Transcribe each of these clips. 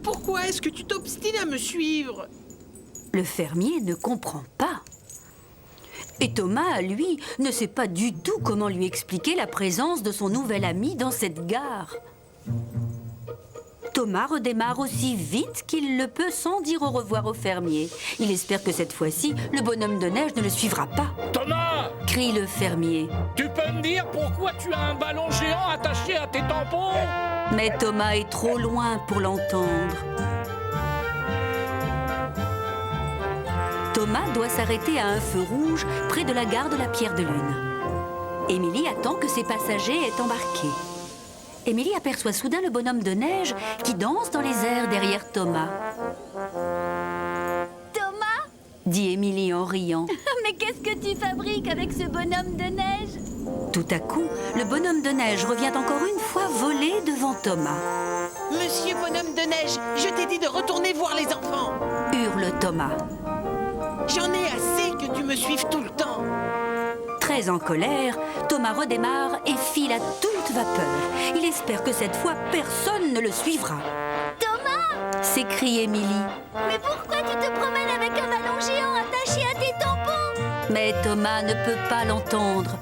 Pourquoi est-ce que tu t'obstines à me suivre? Le fermier ne comprend pas. Et Thomas, lui, ne sait pas du tout comment lui expliquer la présence de son nouvel ami dans cette gare. Thomas redémarre aussi vite qu'il le peut sans dire au revoir au fermier. Il espère que cette fois-ci, le bonhomme de neige ne le suivra pas. Thomas! Crie le fermier. Tu peux me dire pourquoi tu as un ballon géant attaché à tes tampons? Mais Thomas est trop loin pour l'entendre. Thomas doit s'arrêter à un feu rouge près de la gare de la Pierre de Lune. Émilie attend que ses passagers aient embarqué. Émilie aperçoit soudain le bonhomme de neige qui danse dans les airs derrière Thomas. Thomas? Dit Émilie en riant. Mais qu'est-ce que tu fabriques avec ce bonhomme de neige? Tout à coup, le bonhomme de neige revient encore une fois voler devant Thomas. Monsieur bonhomme de neige, je t'ai dit de retourner voir les enfants. Hurle Thomas. J'en ai assez que tu me suives tout le temps. Très en colère, Thomas redémarre et file à toute vapeur. Il espère que cette fois, personne ne le suivra. Thomas! S'écrie Émilie. Mais pourquoi tu te promènes avec un ballon géant attaché à tes tampons? Mais Thomas ne peut pas l'entendre.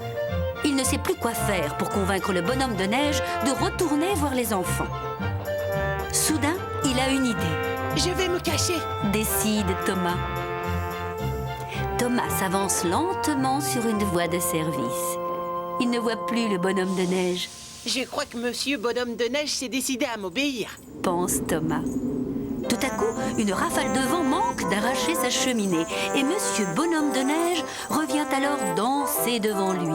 Il ne sait plus quoi faire pour convaincre le bonhomme de neige de retourner voir les enfants. Soudain, il a une idée. Je vais me cacher. Décide Thomas. Thomas s'avance lentement sur une voie de service. Il ne voit plus le bonhomme de neige, Je crois que monsieur bonhomme de neige s'est décidé à m'obéir. pense Thomas. Tout à coup, une rafale de vent manque d'arracher sa cheminée et monsieur bonhomme de neige revient alors danser devant lui.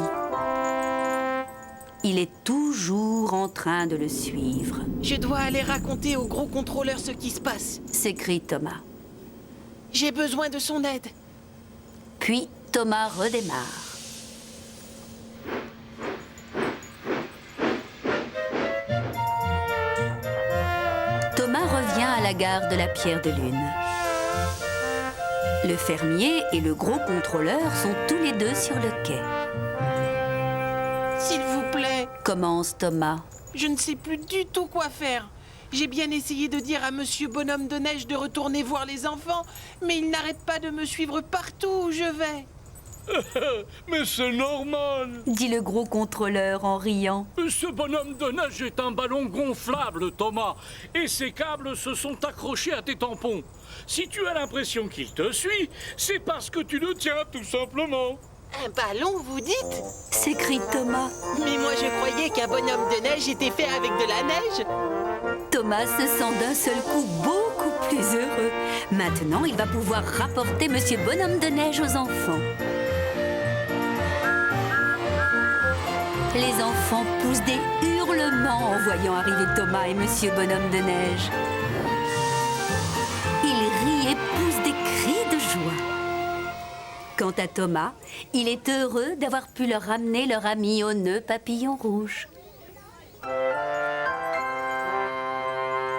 Il est toujours en train de le suivre, Je dois aller raconter au gros contrôleur ce qui se passe. s'écrie Thomas. J'ai besoin de son aide. Puis Thomas redémarre. Thomas revient à la gare de la Pierre de Lune. Le fermier et le gros contrôleur sont tous les deux sur le quai. S'il vous plaît, Commence Thomas. je ne sais plus du tout quoi faire. J'ai bien essayé de dire à monsieur bonhomme de neige de retourner voir les enfants, mais il n'arrête pas de me suivre partout où je vais. Mais c'est normal. Dit le gros contrôleur en riant. Ce bonhomme de neige est un ballon gonflable, Thomas, et ses câbles se sont accrochés à tes tampons. Si tu as l'impression qu'il te suit, c'est parce que tu le tiens, tout simplement. Un ballon, vous dites? S'écrie Thomas. Mais moi je croyais qu'un bonhomme de neige était fait avec de la neige. Thomas se sent d'un seul coup beaucoup plus heureux. Maintenant, il va pouvoir rapporter Monsieur Bonhomme de Neige aux enfants. Les enfants poussent des hurlements en voyant arriver Thomas et Monsieur Bonhomme de Neige. Ils rient et poussent des cris de joie. Quant à Thomas, il est heureux d'avoir pu leur ramener leur ami au nœud papillon rouge.